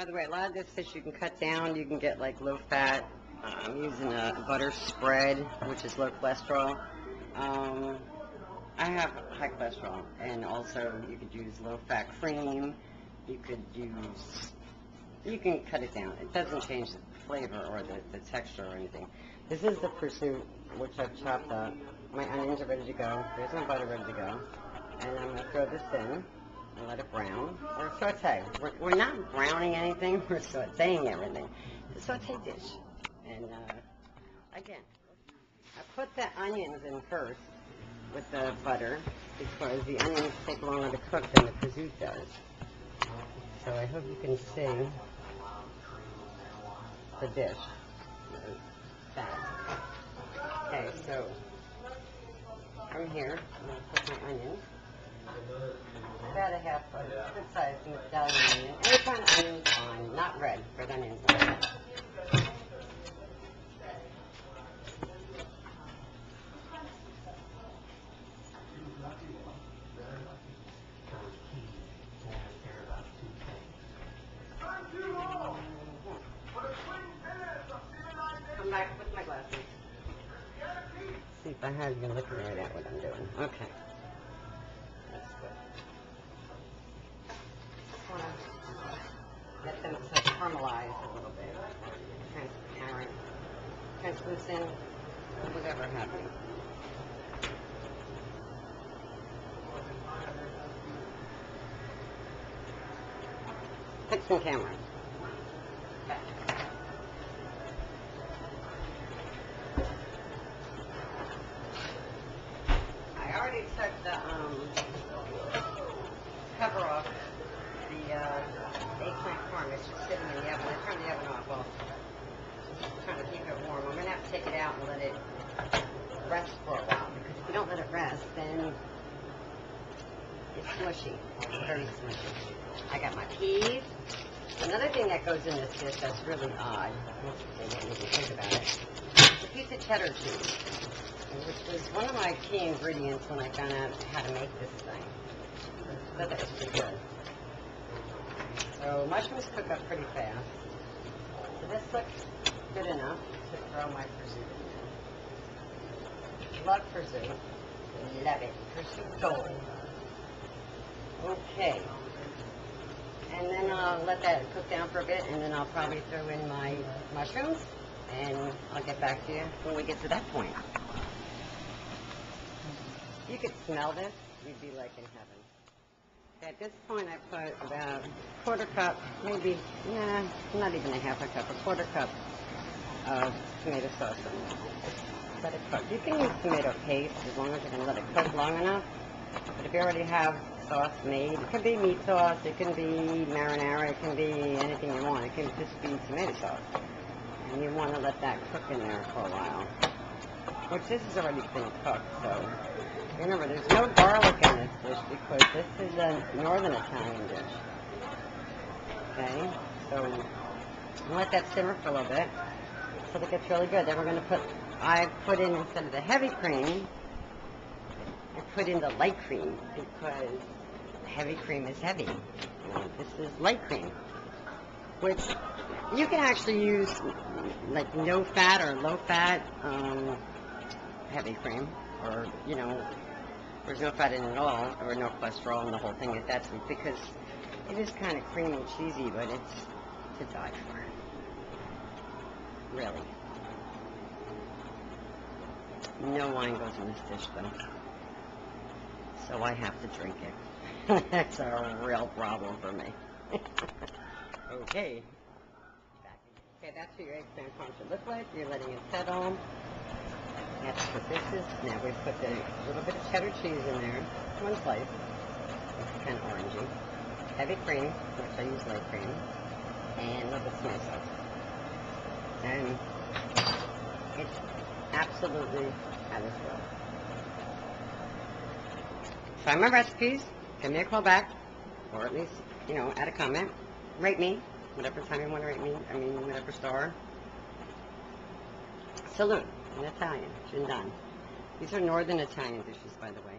By the way, a lot of this fish you can cut down. You can get like low fat. I'm using a butter spread, which is low cholesterol. I have high cholesterol, and also you could use low fat cream. You can cut it down. It doesn't change the flavor or the texture or anything. This is the prosciutto, which I've chopped up. My onions are ready to go. There's my butter ready to go. And I'm going to throw this in and let it brown. Or saute. We're not browning anything. We're sauteing everything. It's a saute dish. And again, I put the onions in first with the butter because the onions take longer to cook than the prosciutto does. So I hope you can see the dish. That. Okay, so from here, I'm going to put my onions. About a half a good size medallion onion. Any kind of onion is fine, not red. Red onions are fine. Come back with my glasses. See if I have you looking right at what I'm doing. Okay. That's good. Just want to let them caramelize a little bit. Transparent, translucent, whatever have you. Fix some camera. I already took the cover off the eggplant farm. It's just sitting in the oven. I turned the oven off while just trying to keep it warm. I'm going to have to take it out and let it rest for a while, because if you don't let it rest, then it's smushy. It's very smushy. I got my peas. Another thing that goes in this dish that's really odd, they didn't even think about it, is a piece of cheddar cheese, which was one of my key ingredients when I found out how to make this thing. I thought that was pretty good. So mushrooms cook up pretty fast. So this looks good enough to throw my prosciutto in. Love prosciutto. Love it. Prosciutto. Okay. And then I'll let that cook down for a bit, and then I'll probably throw in my mushrooms, and I'll get back to you when we get to that point. You could smell this, you'd be like in heaven. At this point, I put about a quarter cup, maybe, not even a half a cup, a quarter cup of tomato sauce in there. Let it cook. You can use tomato paste as long as you can let it cook long enough. But if you already have sauce made, it can be meat sauce, it can be marinara, it can be anything you want. It can just be tomato sauce. And you want to let that cook in there for a while. Which this has already been cooked, so remember, there's no garlic in this dish because this is a northern Italian dish. Okay, so let that simmer for a little bit so it gets really good. Then we're going to put, I put in, instead of the heavy cream, I put in the light cream because heavy cream is heavy. This is light cream, which you can actually use like no fat or low fat heavy cream, or there's no fat in it at all, or no cholesterol in the whole thing if that's it, because it is kind of creamy and cheesy, but it's to die for. Really. No wine goes in this dish though. So I have to drink it. That's a real problem for me. Okay. Okay, that's what your eggplant farm should look like. You're letting it settle. That's what this is. Now we put a little bit of cheddar cheese in there. One slice. It's kind of orangey. Heavy cream, which I use light cream. And a little bit of tomato sauce. And it's absolutely out of this world. Try my recipes, give me a call back, or at least, add a comment. Rate me, whatever time you want to rate me, whatever star. Salute, in Italian, Gindan. These are northern Italian dishes, by the way.